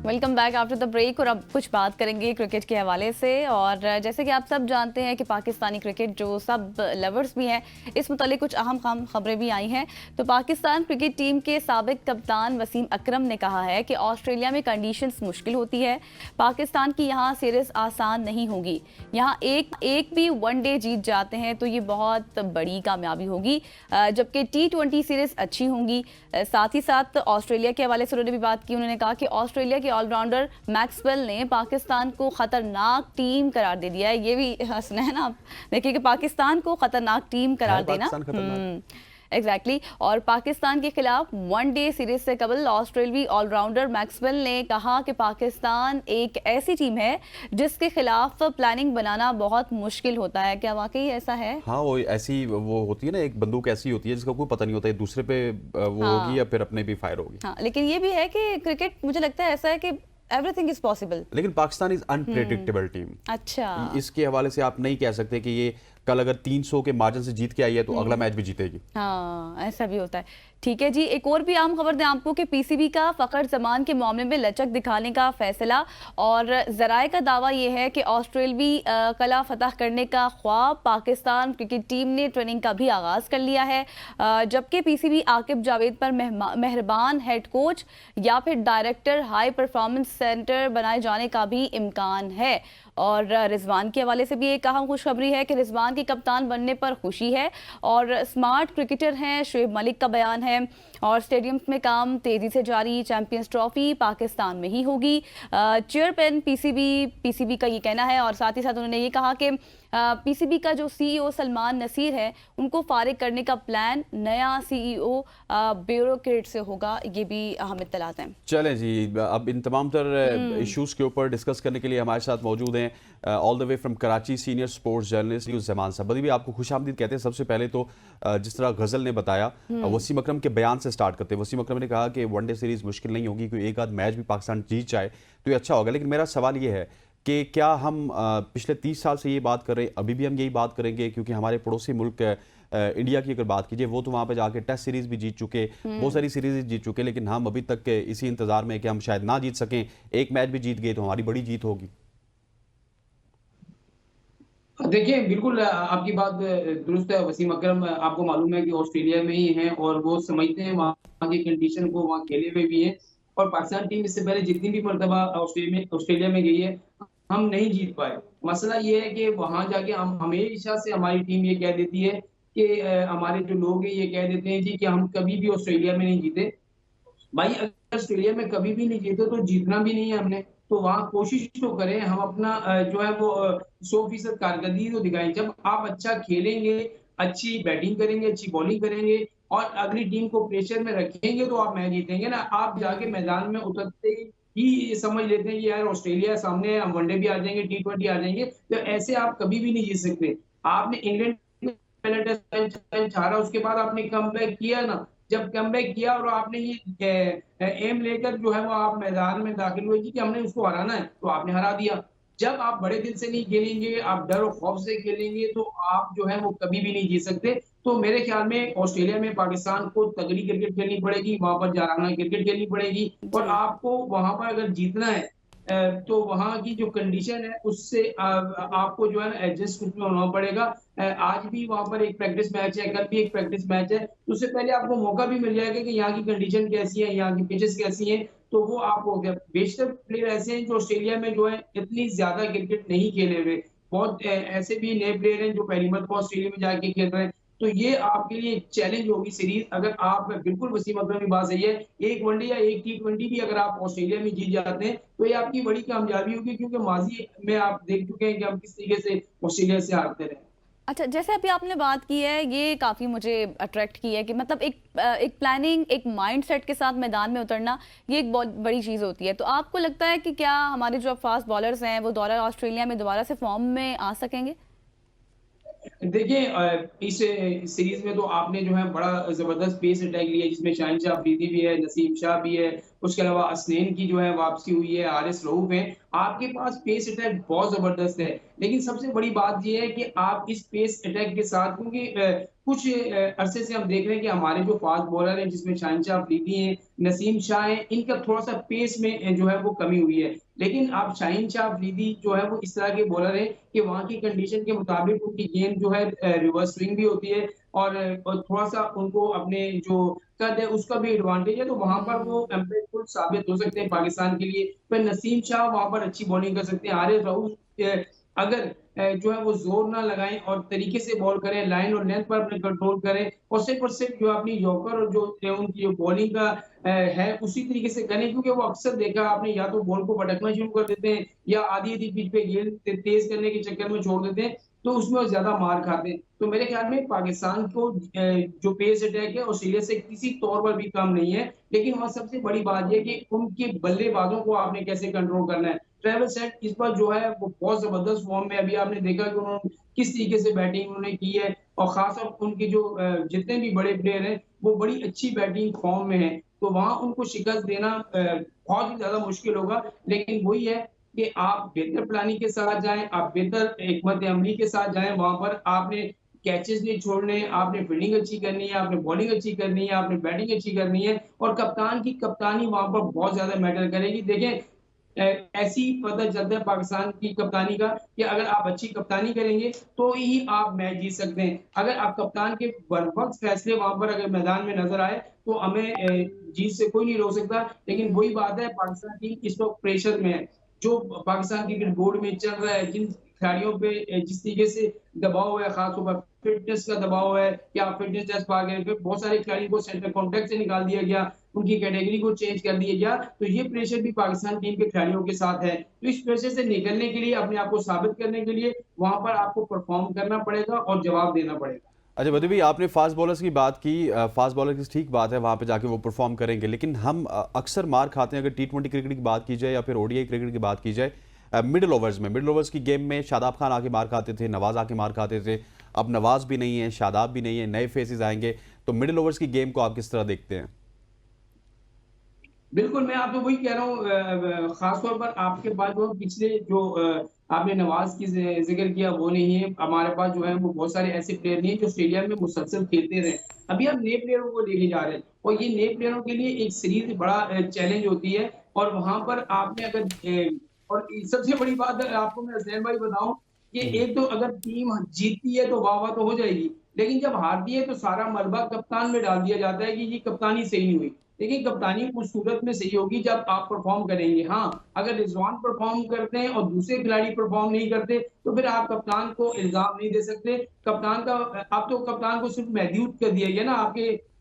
Welcome back after the break. और अब कुछ बात करेंगे क्रिकेट के हवाले से। और जैसे कि आप सब जानते हैं कि पाकिस्तानी क्रिकेट जो सब लवर्स भी हैं, इस मुतालिक कुछ अहम खबरें भी आई हैं। तो पाकिस्तान क्रिकेट टीम के साबिक कप्तान वसीम अकरम ने कहा है कि ऑस्ट्रेलिया में कंडीशंस मुश्किल होती है, पाकिस्तान की यहाँ सीरीज आसान नहीं होगी। यहाँ एक भी वनडे जीत जाते हैं तो ये बहुत बड़ी कामयाबी होगी, जबकि T20 सीरीज अच्छी होंगी। साथ ही साथ ऑस्ट्रेलिया के हवाले से उन्होंने भी बात की। उन्होंने कहा कि ऑस्ट्रेलिया के ऑलराउंडर मैक्सवेल ने पाकिस्तान को खतरनाक टीम करार दे दिया है। ये भी हंसना है ना, आप देखिए कि पाकिस्तान को खतरनाक टीम करार देना। एग्जैक्टली और पाकिस्तान के खिलाफ वनडे सीरीज से कबल ऑस्ट्रेलियाई ऑलराउंडर मैक्सवेल ने कहा कि पाकिस्तान एक ऐसी टीम है जिसके खिलाफ प्लानिंग बनाना बहुत मुश्किल होता है। क्या वाकई ऐसा है? हाँ, वो ऐसी वो होती है ना, एक बंदूक ऐसी होती है जिसका कोई पता नहीं होता है दूसरे पे वो होगी या फिर अपने भी फायर होगी। हाँ, लेकिन ये भी है कि क्रिकेट मुझे लगता है ऐसा है कि एवरीथिंग इज पॉसिबल, लेकिन पाकिस्तान इज अनप्रेडिक्टेबल टीम। अच्छा, इसके हवाले से आप नहीं कह सकते कि ये कल अगर 300 के मार्जिन से जीत के आई है तो अगला मैच भी जीतेगी। हाँ, ऐसा भी होता है। ठीक है जी, एक और भी आम खबर दें आपको कि पीसीबी का फखर जमान के मामले में लचक दिखाने का फैसला। और जराए का दावा यह है कि ऑस्ट्रेलवी कला फतह करने का ख्वाब पाकिस्तान क्रिकेट टीम ने ट्रेनिंग का भी आगाज कर लिया है, जबकि पीसीबी आकिब जावेद पर मेहरबान हेड कोच या फिर डायरेक्टर हाई परफॉर्मेंस सेंटर बनाए जाने का भी इम्कान है। और रिजवान के हवाले से भी एक अहम खुशखबरी है कि रिजवान की कप्तान बनने पर खुशी है और स्मार्ट क्रिकेटर हैं। शुएब मलिक का बयान है और स्टेडियम्स में काम तेजी से जारी, चैंपियंस ट्रॉफी पाकिस्तान में ही होगी। चेयरमैन पीसीबी का ये कहना है। और साथ ही साथ उन्होंने ये कहा कि पीसीबी का जो सीईओ सलमान नसीर है उनको फारिग करने का प्लान नया सीईओ ब्यूरोक्रेट से होगा। ये भी अहम इत्तलात हैं। चलें जी, अब इन तमाम तर इश्यूज के ऊपर डिस्कस करने के लिए हमारे साथ मौजूद हैं all the way from Karachi senior sports journalist न्यूज़ ज़मान सबदी भी आपको खुशामदीद कहते हैं। सबसे पहले तो जिस तरह गजल ने बताया, वसीम अकरम के बयान से स्टार्ट करते हैं। वसीम अकरम ने कहा कि वनडे सीरीज मुश्किल नहीं होगी, क्योंकि एक आध मैच भी पाकिस्तान जीत जाए तो ये अच्छा होगा। लेकिन मेरा सवाल ये है कि क्या हम पिछले 30 साल से ये बात कर रहे हैं, अभी भी हम यही बात करेंगे? क्योंकि हमारे पड़ोसी मुल्क इंडिया की अगर बात कीजिए, वो तो वहाँ पे जाके टेस्ट सीरीज भी जीत चुके, बहुत सारी सीरीज जीत चुके, लेकिन हम अभी तक इसी इंतजार में कि हम शायद ना जीत सकें। एक मैच भी जीत गए तो हमारी बड़ी जीत होगी। देखिए, बिल्कुल आपकी बात दुरुस्त है। वसीम अकरम आपको मालूम है कि ऑस्ट्रेलिया में ही हैं और वो समझते हैं वहाँ की कंडीशन को, वहाँ खेले हुए भी हैं। और पाकिस्तान टीम इससे पहले जितनी भी मर्तबा ऑस्ट्रेलिया में गई है, हम नहीं जीत पाए। मसला ये है कि वहाँ जाके हम हमेशा से हमारी टीम ये कह देती है कि हमारे जो लोग हैं ये कह देते हैं जी कि हम कभी भी ऑस्ट्रेलिया में नहीं जीते। भाई, अगर ऑस्ट्रेलिया में कभी भी नहीं जीते तो जीतना भी नहीं है हमने। तो वहाँ कोशिश तो करें, हम अपना जो है वो 100% कारकर्दगी तो दिखाएं। जब आप अच्छा खेलेंगे, अच्छी बैटिंग करेंगे, अच्छी बॉलिंग करेंगे और अगली टीम को प्रेशर में रखेंगे तो आप मैच जीतेंगे ना। आप जाके मैदान में उतरते ही समझ लेते हैं कि यार ऑस्ट्रेलिया सामने है, हम वनडे भी आ जाएंगे, T20 आ जाएंगे, तो ऐसे आप कभी भी नहीं जीत सकते। आपने इंग्लैंड पहले टेस्ट हारा, उसके बाद आपने कमबैक किया ना। जब कमबैक किया और आपने ये एम लेकर जो है वो आप मैदान में दाखिल हुए कि हमने उसको हराना है, तो आपने हरा दिया। जब आप बड़े दिल से नहीं खेलेंगे, आप डर और खौफ से खेलेंगे, तो आप जो है वो कभी भी नहीं जीत सकते। तो मेरे ख्याल में ऑस्ट्रेलिया में पाकिस्तान को तगड़ी क्रिकेट खेलनी पड़ेगी, वहां पर जाराना क्रिकेट खेलनी पड़ेगी। और आपको वहां पर अगर जीतना है तो वहाँ की जो कंडीशन है उससे आपको जो है ना एडजस्ट उसमें होना पड़ेगा। आज भी वहाँ पर एक प्रैक्टिस मैच है, कल भी एक प्रैक्टिस मैच है, उससे पहले आपको मौका भी मिल जाएगा कि यहाँ की कंडीशन कैसी है, यहाँ की पिचेस कैसी हैं, तो वो आप हो गया। बेशतर प्लेयर ऐसे हैं जो ऑस्ट्रेलिया में जो है इतनी ज्यादा क्रिकेट नहीं खेले हुए, बहुत ऐसे भी नए प्लेयर हैं जो पहली मरतबा ऑस्ट्रेलिया में जाके खेल रहे हैं। तो ये आपके लिए एक चैलेंज होगी सीरीज। अगर आप बिल्कुल वसीम अकरम की बात सही है, एक वनडे या एक T20 भी अगर आप ऑस्ट्रेलिया में जीत जाते हैं तो ये आपकी बड़ी कामयाबी होगी, क्योंकि माजी में आप देख चुके हैं कि हम किस तरीके से ऑस्ट्रेलिया से हारते रहे। अच्छा, जैसे अभी आपने बात की है, ये काफ़ी मुझे अट्रैक्ट की है कि मतलब एक प्लानिंग, एक माइंडसेट के साथ मैदान में उतरना, ये एक बहुत बड़ी चीज़ होती है। तो आपको लगता है कि क्या हमारे जो फास्ट बॉलर्स हैं वो ऑस्ट्रेलिया में दोबारा से फॉर्म में आ सकेंगे? देखिए इस सीरीज में तो आपने जो है बड़ा जबरदस्त पेस अटैक लिया जिसमें शाहिन शाह अफरीदी भी है, नसीम शाह भी है, उसके अलावा असनैन की जो है वापसी हुई है, हारिस रऊफ है। आपके पास पेस अटैक बहुत जबरदस्त है। लेकिन सबसे बड़ी बात ये है कि आप इस पेस अटैक के साथ क्योंकि कुछ अरसे से हम देख रहे हैं कि हमारे जो फास्ट बॉलर हैं जिसमें शाहिन शाह अफरीदी हैं, नसीम शाह हैं, इनका थोड़ा-सा पेस में जो है वो कमी हुई है। लेकिन अब शाहिन शाह अफरीदी जो है वो इस तरह के बॉलर हैं कि वहाँ की कंडीशन के मुताबिक उनकी गेंद जो है रिवर्स स्विंग भी होती है और थोड़ा-सा उनको अपने जो कद है उसका भी एडवांटेज है, तो वहाँ पर वो इम्पैक्टफुल साबित हो सकते हैं पाकिस्तान के लिए। फिर नसीम शाह वहाँ पर अच्छी बॉलिंग कर सकते हैं। हारिस रऊफ अगर जो है वो ज़ोर ना लगाएँ और तरीके से बॉल करें, लाइन और लेंथ पर अपने कंट्रोल करें और सिर्फ जो अपनी यॉर्कर और जो उनकी जो बॉलिंग का है उसी तरीके से करें क्योंकि वो अक्सर देखा आपने या तो बॉल को भटकना शुरू कर देते हैं या आधी-आधी पिच पे गेंद तेज़ करने के चक्कर में छोड़ देते हैं, तो उसमें वो ज़्यादा मार खाते हैं। तो मेरे ख्याल में पाकिस्तान को जो पेस अटैक है ऑस्ट्रेलिया से किसी तौर पर भी कम नहीं है, लेकिन वहाँ सबसे बड़ी बात ये है कि उनके बल्लेबाजों को आपने कैसे कंट्रोल करना है। ट्रेविस हेड इस बार जो है वो बहुत ज़बरदस्त फ़ॉर्म में अभी आपने देखा कि उन्होंने किस तरीके से बैटिंग उन्होंने की है और ख़ासतौर उनके जो जितने भी बड़े प्लेयर हैं, वो बड़ी अच्छी बैटिंग फ़ॉर्म में हैं। तो वहाँ उनको शिकस्त देना बहुत ही ज़्यादा मुश्किल होगा, लेकिन वही है कि आप बेहतर प्लानिंग के साथ जाएँ, आप बेहतर हिकमत अमली के साथ जाएँ, वहाँ पर आपने कैचेज़ नहीं छोड़ने, आपने फील्डिंग अच्छी करनी है, आपने बॉलिंग अच्छी करनी है, आपने बैटिंग अच्छी करनी है और कप्तान की कप्तानी वहाँ पर बहुत ज़्यादा मैटर करेगी। देखें ऐसे ही पता चलता है पाकिस्तान की कप्तानी का कि अगर आप अच्छी कप्तानी करेंगे, तो ही आप मैच जीत सकते हैं। अगर आप कप्तान के बरवक़्त फैसले वहाँ पर अगर मैदान में नज़र आए, तो हमें जीत से कोई नहीं रोक सकता। लेकिन वही बात है पाकिस्तान टीम इस वक़्त प्रेशर में है। जो पाकिस्तान क्रिकेट बोर्ड में चल रहा है, जिन खिलाड़ियों पे जिस तरीके से दबाव है, ख़ासतौर पर फ़िटनेस का दबाव है कि आप फ़िटनेस टेस्ट पा गए, फिर बहुत सारे खिलाड़ियों को सेंटर कॉन्ट्रैक्ट से निकाल दिया गया, उनकी कैटेगरी को चेंज कर दिया गया, तो ये प्रेशर भी पाकिस्तान टीम के खिलाड़ियों के साथ है। तो इस प्रेशर से निकलने के लिए, अपने आप को साबित करने के लिए, वहाँ पर आपको परफ़ॉर्म करना पड़ेगा और जवाब देना पड़ेगा। अच्छा बदी भाई, आपने फास्ट बॉलर्स की बात की। फास्ट बॉलर की ठीक बात है, वहाँ पे जाके वो परफॉर्म करेंगे, लेकिन हम अक्सर मार खाते हैं अगर टी20 क्रिकेट की बात की जाए या फिर ओडीआई क्रिकेट की बात की जाए। मिडिल ओवर्स में, मिडिल ओवर्स की गेम में शादाब खान आके मार खाते थे, नवाज आके मार खाते थे। अब नवाज भी नहीं है, शादाब भी नहीं है, नए फेसेस आएंगे, तो मिडिल ओवर्स की गेम को आप किस तरह देखते हैं? बिल्कुल, मैं आपको वही कह रहा हूँ ख़ास तौर पर आपके पास जो पिछले जो आपने नवाज़ की ज़िक्र किया वो नहीं है। हमारे पास जो है वो बहुत सारे ऐसे प्लेयर नहीं हैं जो ऑस्ट्रेलिया में मुसलसल खेलते रहे। अभी हम नए प्लेयरों को लेके जा रहे हैं और ये नए प्लेयरों के लिए एक सीरीज़ बड़ा चैलेंज होती है और वहाँ पर आपने अगर और सबसे बड़ी बात आपको मैं ज़ैन भाई बताऊँ कि हम्म। एक तो अगर टीम जीतती है तो वाह-वाह तो हो जाएगी, लेकिन जब हारती है तो सारा मलबा कप्तान में डाल दिया जाता है कि ये कप्तानी सही नहीं हुई। देखिए कप्तानी उस सूरत में सही होगी जब आप परफॉर्म करेंगे। हाँ, अगर रिज़वान परफॉर्म करते हैं और दूसरे खिलाड़ी परफॉर्म नहीं करते, तो फिर आप कप्तान को इल्ज़ाम नहीं दे सकते। कप्तान का आप तो कप्तान को सिर्फ़ महदूद कर दिया गया ना,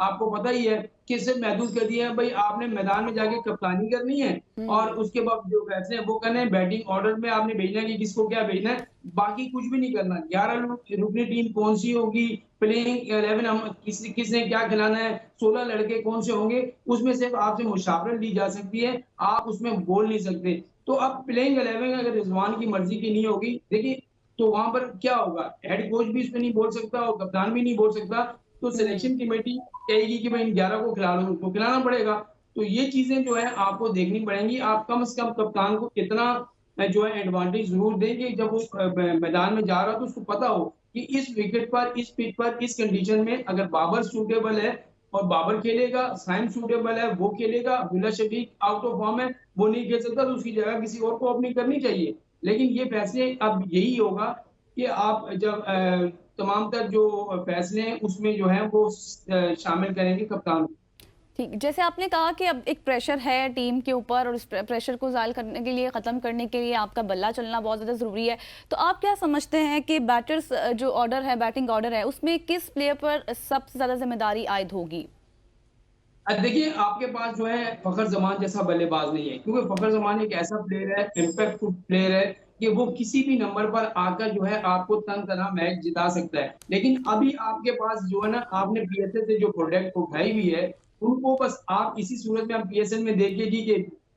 आपको पता ही है कि सिर्फ़ महदूद कर दिया है, भई आपने मैदान में जाके कप्तानी करनी है और उसके बाद जो फैसले हैं वो करने हैं, बैटिंग ऑर्डर में आपने भेजना है कि किसको क्या भेजना है, बाकी कुछ भी नहीं करना। 11 लोग रुकनी टीम कौन-सी होगी, प्लेइंग 11 हम किसने क्या खिलाना है, 16 लड़के कौन से होंगे, उसमें सिर्फ़ आपसे मुशावरत ली जा सकती है, आप उसमें बोल नहीं सकते। तो अब प्लेइंग 11 अगर रिज़वान की मर्ज़ी की नहीं होगी, देखिए तो वहाँ पर क्या होगा? हेड कोच भी इसमें नहीं बोल सकता और कप्तान भी नहीं बोल सकता, तो सिलेक्शन कमेटी कहेगी कि भाई इन 11 को खिला लो, उनको खिलाना पड़ेगा। तो ये चीज़ें जो है आपको देखनी पड़ेंगी, आप कम से कम कप्तान को इतना जो है एडवांटेज ज़रूर दें कि जब वो मैदान में जा रहा हो तो उसको पता हो कि इस विकेट पर, इस पिच पर, इस कंडीशन में अगर बाबर सूटेबल है और बाबर खेलेगा, साइम सूटेबल है, वो खेलेगा, Abdullah Shafique out of form है, वो नहीं खेल सकता तो उसकी जगह किसी और को अपनी करनी चाहिए। लेकिन ये फैसले अब यही होगा कि आप जब तमाम तर जो फैसले हैं उसमें जो है वो शामिल करेंगे कप्तान को। ठीक, जैसे आपने कहा कि अब एक प्रेशर है टीम के ऊपर और इस प्रेशर को ज़ायल करने के लिए, ख़त्म करने के लिए आपका बल्ला चलना बहुत ज़्यादा ज़रूरी है। तो आप क्या समझते हैं कि बैटर्स जो ऑर्डर है, बैटिंग ऑर्डर है, उसमें किस प्लेयर पर सबसे ज़्यादा ज़िम्मेदारी आयद होगी? देखिए आपके पास जो है फ़खर ज़मान जैसा बल्लेबाज़ नहीं है, क्योंकि फ़खर ज़मान एक ऐसा प्लेयर है, इम्पैक्टफुल प्लेयर है कि वो किसी भी नंबर पर आकर जो है आपको तन-तनहा मैच जिता सकता है। लेकिन अभी आपके पास जो है ना आपने पीएसएल से जो प्रोडक्ट उठाई हुई है, उनको बस आप इसी सूरत में आप पीएसएल में देखिए कि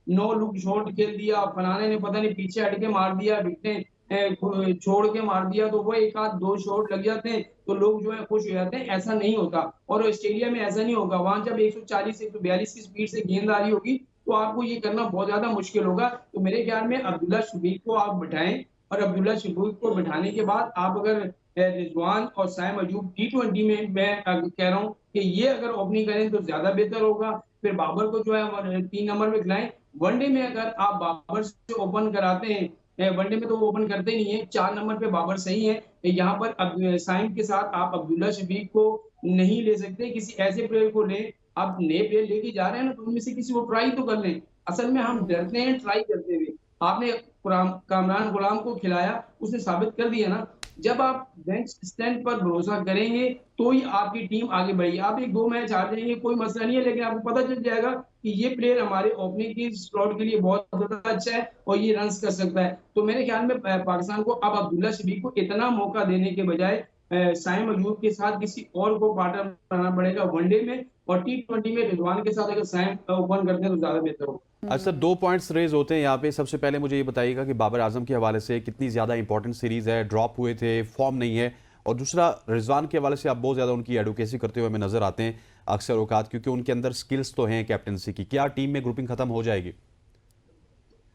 9 लुक शॉट खेल दिया, फलाने ने पता नहीं पीछे हट के मार दिया, विकेटें छोड़ के मार दिया तो वो एक आध 2 शॉट लग जाते हैं, तो लोग जो है खुश हो जाते हैं, ऐसा नहीं होता। और ऑस्ट्रेलिया में ऐसा नहीं होगा, वहाँ जब 140 142 की स्पीड से गेंद आ रही होगी, तो आपको ये करना बहुत ज़्यादा मुश्किल होगा। तो मेरे ख्याल में अब्दुल्ला शफीक को आप बिठाएँ और अब्दुल्ला शफीक को बिठाने के बाद आप अगर रिजवान और साइम अयूब टी20 में मैं कह रहा हूँ कि ये अगर ओपनिंग करें तो ज़्यादा बेहतर होगा। फिर बाबर को जो है 3 नंबर पे खिलाएँ। वनडे में अगर आप बाबर से ओपन कराते हैं, वनडे में तो वो ओपन करते ही नहीं है, 4 नंबर पे बाबर सही है। यहाँ पर अब साइम के साथ आप अब्दुल्ला शफीक को नहीं ले सकते, किसी ऐसे प्लेयर को लें। आप नए प्लेयर लेके जा रहे हैं ना, तो उनमें से किसी को ट्राई तो कर लें। असल में हम डरते हैं ट्राई करते हुए। आपने कामरान गुलाम को खिलाया, उसने साबित कर दिया ना, जब आप बेंच स्ट्रेंथ पर भरोसा करेंगे, तो ही आपकी टीम आगे बढ़ेगी। आप 1-2 मैच हार जाएँगे, कोई मसला नहीं है, लेकिन आपको पता चल जाएगा कि ये प्लेयर हमारे ओपनिंग की स्लॉट के लिए बहुत ज़्यादा अच्छा है और ये रन्स कर सकता है। तो मेरे ख्याल में पाकिस्तान को अब अब्दुल्ला शफीक को इतना मौका देने के बजाय साइम अयूब के साथ किसी और को पार्टनर बनाना पड़ेगा वनडे में, और टी20 में रिजवान के साथ अगर साइम ओपन करते हैं तो ज़्यादा बेहतर होगा। अच्छा, 2 पॉइंट्स रेज होते हैं यहाँ पे। सबसे पहले मुझे ये बताइएगा कि बाबर आजम के हवाले से कितनी ज़्यादा इंपॉर्टेंट सीरीज़ है, ड्रॉप हुए थे, फॉर्म नहीं है। और दूसरा, रिजवान के हवाले से आप बहुत ज़्यादा उनकी एडवोकेसी करते हुए हमें नज़र आते हैं अक्सर औकात, क्योंकि उनके अंदर स्किल्स तो हैं कैप्टनसी की। क्या टीम में ग्रुपिंग खत्म हो जाएगी?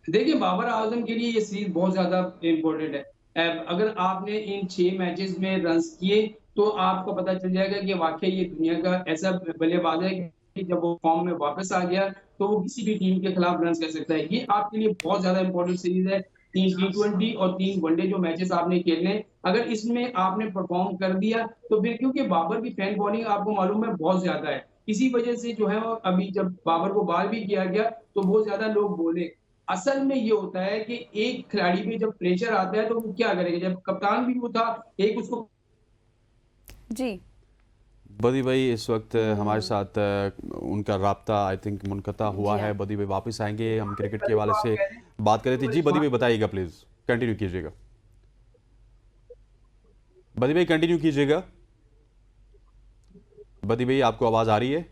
देखिए, बाबर आजम के लिए ये सीरीज बहुत ज़्यादा इम्पोर्टेंट है। अगर आपने इन 6 मैचेस में रन्स किए, तो आपको पता चल जाएगा कि वाक़ई ये दुनिया का ऐसा बल्लेबाज है कि जब वो फॉर्म में वापस आ गया, तो वो किसी भी टीम के खिलाफ रन्स कर सकता है। ये आपके लिए बहुत ज़्यादा इम्पोर्टेंट सीरीज है। 3 टी20 और 3 वनडे जो मैचेस आपने खेलने हैं, अगर इसमें आपने परफॉर्म कर दिया, तो फिर क्योंकि बाबर की फैन फॉलोइंग आपको मालूम है बहुत ज़्यादा है। इसी वजह से जो है वो अभी जब बाबर को बाहर भी किया गया, तो बहुत ज़्यादा लोग बोले। असल में ये होता है कि एक खिलाड़ी पे जब प्रेशर आता है तो वो क्या करेगा? जब कप्तान भी वो था, एक उसको जी। बदी भाई इस वक्त हमारे साथ उनका राब्ता आई थिंक मुनक़ता हुआ जी है। हाँ। बदी भाई वापस आएंगे, हम क्रिकेट के हवाले आप से कह रहे हैं बात कर रहे थे। तो जी बदी रिजवान भाई बताइएगा, प्लीज़ कंटिन्यू कीजिएगा। बदी भाई कंटिन्यू कीजिएगा। बदी भाई आपको आवाज़ आ रही है?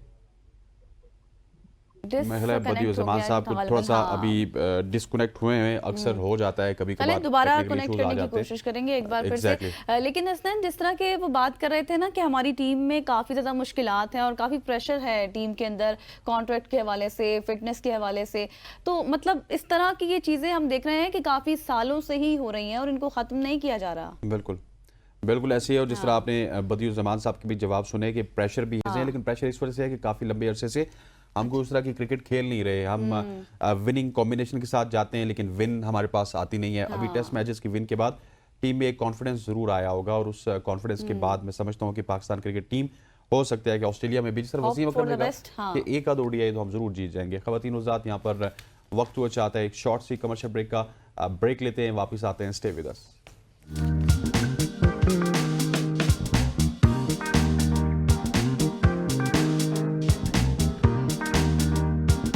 महिला बदी डिसकनेक्ट हो जमान गया है साहब को थोड़ा गलबन, सा हाँ। अभी डिस्कनेक्ट हुए हैं, अक्सर हो जाता है कभी चलें कभार, दोबारा टेक्निकल कनेक्ट इश्यूज आ करने की जाते हैं। कोशिश करेंगे एक बार फिर एग्जैक्टली से। लेकिन हसनैन, जिस तरह के वो बात कर रहे थे ना कि हमारी टीम में काफ़ी ज़्यादा मुश्किलात हैं और काफ़ी प्रेशर है टीम के अंदर, कॉन्ट्रैक्ट के हवाले से, फिटनेस के हवाले से, तो मतलब इस तरह की ये चीज़ें हम देख रहे हैं कि काफ़ी सालों से ही हो रही हैं और इनको ख़त्म नहीं किया जा रहा। बिल्कुल बिल्कुल ऐसे ही है। और जिस तरह हाँ। आपने बदियुल जमान साहब के भी जवाब सुने कि प्रेशर भी है, हाँ। लेकिन प्रेशर इस वजह से है कि काफ़ी लंबे अरसे से हम कोई उस तरह की क्रिकेट खेल नहीं रहे। हम विनिंग कॉम्बिनेशन के साथ जाते हैं, लेकिन विन हमारे पास आती नहीं है। अभी टेस्ट हाँ। मैचेस की विन के बाद टीम में एक कॉन्फिडेंस जरूर आया होगा, और उस कॉन्फिडेंस के बाद मैं समझता हूँ कि पाकिस्तान क्रिकेट टीम हो सकता है कि ऑस्ट्रेलिया में भी, जिस तरह Hope वसीम for अकरम ने the कहा best, हाँ। कि एक आध ओडीआई तो हम जरूर जीत जाएंगे। खवातीन उज़ात, यहाँ पर वक्त हुआ चाहता है एक शॉर्ट सी कमर्शियल ब्रेक का। ब्रेक लेते हैं, वापस आते हैं। Stay with us.